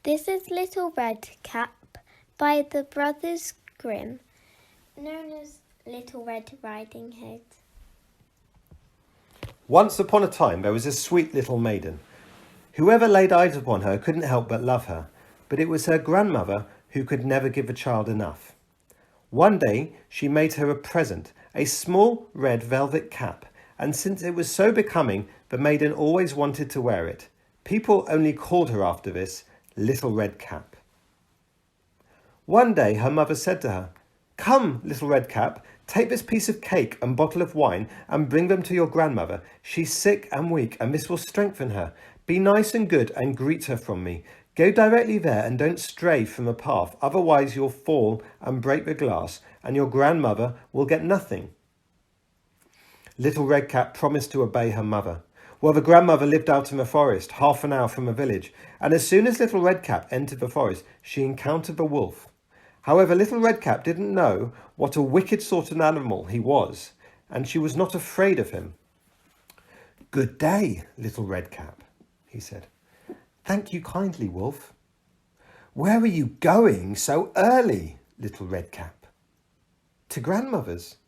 This is Little Red Cap by the Brothers Grimm, known as Little Red Riding Hood. Once upon a time there was a sweet little maiden. Whoever laid eyes upon her couldn't help but love her, but it was her grandmother who could never give a child enough. One day she made her a present, a small red velvet cap, and since it was so becoming, the maiden always wanted to wear it. People only called her after this Little Red Cap. One day her mother said to her, "Come, Little Red Cap, take this piece of cake and bottle of wine and bring them to your grandmother. She's sick and weak, and this will strengthen her. Be nice and good and greet her from me. Go directly there and don't stray from the path, otherwise you'll fall and break the glass, and your grandmother will get nothing." Little Red Cap promised to obey her mother. Well, the grandmother lived out in the forest, half an hour from the village, and as soon as Little Red Cap entered the forest, she encountered the wolf. However, Little Red Cap didn't know what a wicked sort of animal he was, and she was not afraid of him. "Good day, Little Red Cap," he said. "Thank you kindly, Wolf." "Where are you going so early, Little Red Cap?" "To grandmother's."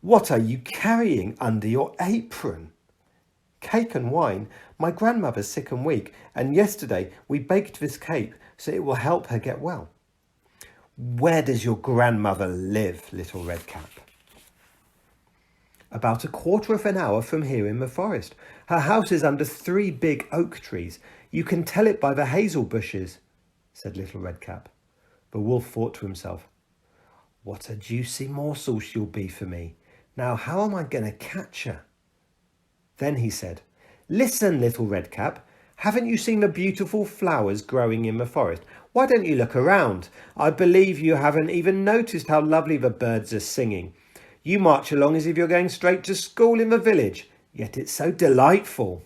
"What are you carrying under your apron?" "Cake and wine. My grandmother's sick and weak, and yesterday we baked this cake so it will help her get well." "Where does your grandmother live, Little Red Cap?" "About a quarter of an hour from here in the forest. Her house is under 3 big oak trees. You can tell it by the hazel bushes," said Little Red Cap. The wolf thought to himself, "What a juicy morsel she'll be for me. Now how am I going to catch her?" Then he said, "Listen, Little Red Cap, haven't you seen the beautiful flowers growing in the forest? Why don't you look around? I believe you haven't even noticed how lovely the birds are singing. You march along as if you're going straight to school in the village, yet it's so delightful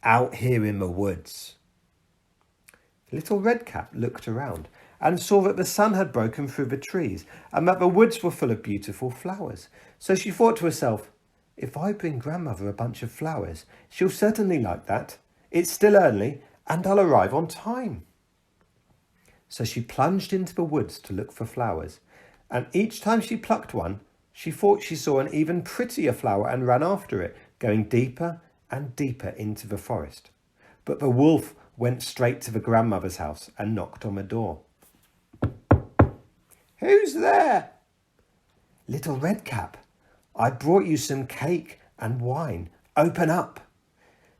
out here in the woods." Little Red Cap looked around and saw that the sun had broken through the trees and that the woods were full of beautiful flowers. So she thought to herself, "If I bring grandmother a bunch of flowers, she'll certainly like that. It's still early and I'll arrive on time." So she plunged into the woods to look for flowers, and each time she plucked one, she thought she saw an even prettier flower and ran after it, going deeper and deeper into the forest. But the wolf went straight to the grandmother's house and knocked on the door. "Who's there?" "Little Red Cap, I brought you some cake and wine. Open up."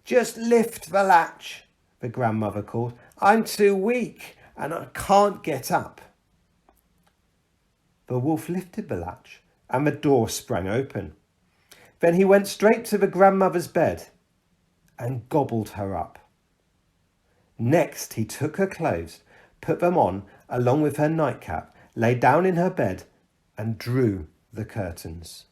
"Just lift the latch," the grandmother called. "I'm too weak and I can't get up." The wolf lifted the latch and the door sprang open. Then he went straight to the grandmother's bed and gobbled her up. Next he took her clothes, put them on along with her nightcap, lay down in her bed and drew the curtains.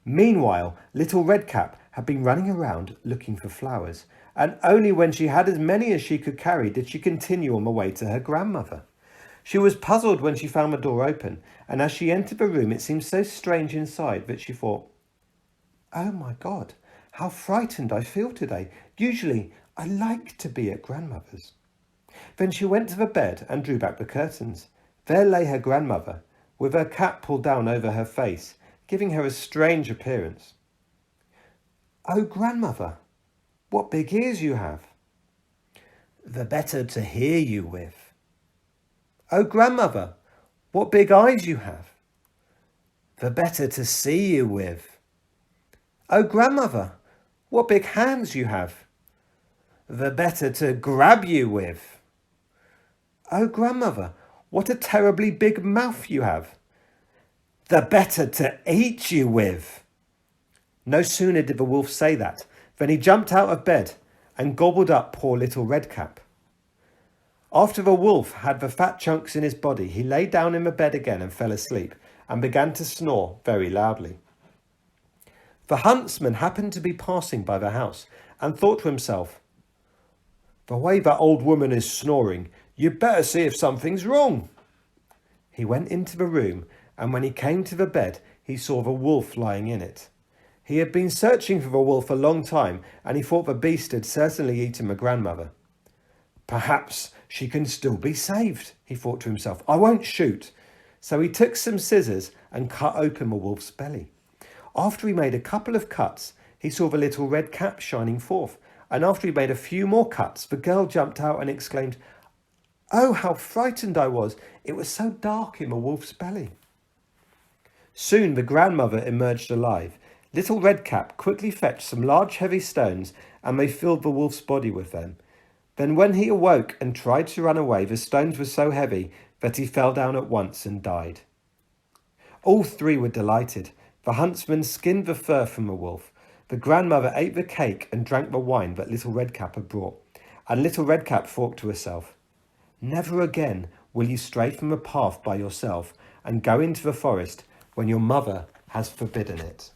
Meanwhile, Little Red Cap had been running around looking for flowers, and only when she had as many as she could carry did she continue on the way to her grandmother. She was puzzled when she found the door open, and as she entered the room it seemed so strange inside that she thought, "Oh my God, how frightened I feel today. Usually I like to be at grandmother's." Then she went to the bed and drew back the curtains. There lay her grandmother, with her cap pulled down over her face, giving her a strange appearance. "Oh, grandmother, what big ears you have." "The better to hear you with." "Oh, grandmother, what big eyes you have." "The better to see you with." "Oh, grandmother, what big hands you have." "The better to grab you with." "Oh, grandmother, what a terribly big mouth you have." "The better to eat you with." No sooner did the wolf say that than he jumped out of bed and gobbled up poor Little Red Cap. After the wolf had the fat chunks in his body, he lay down in the bed again and fell asleep and began to snore very loudly. The huntsman happened to be passing by the house and thought to himself, "The way that old woman is snoring, you'd better see if something's wrong." He went into the room, and when he came to the bed, he saw the wolf lying in it. He had been searching for the wolf a long time, and he thought the beast had certainly eaten the grandmother. Perhaps she can still be saved, he thought to himself. I won't shoot. So he took some scissors and cut open the wolf's belly. After he made a couple of cuts, he saw the little red cap shining forth. And after he made a few more cuts, the girl jumped out and exclaimed, "Oh, how frightened I was. It was so dark in the wolf's belly." Soon the grandmother emerged alive. Little Red Cap quickly fetched some large heavy stones, and they filled the wolf's body with them. Then when he awoke and tried to run away, the stones were so heavy that he fell down at once and died. All three were delighted. The huntsman skinned the fur from the wolf. The grandmother ate the cake and drank the wine that Little Red Cap had brought. And Little Red Cap thought to herself, "Never again will you stray from the path by yourself and go into the forest when your mother has forbidden it."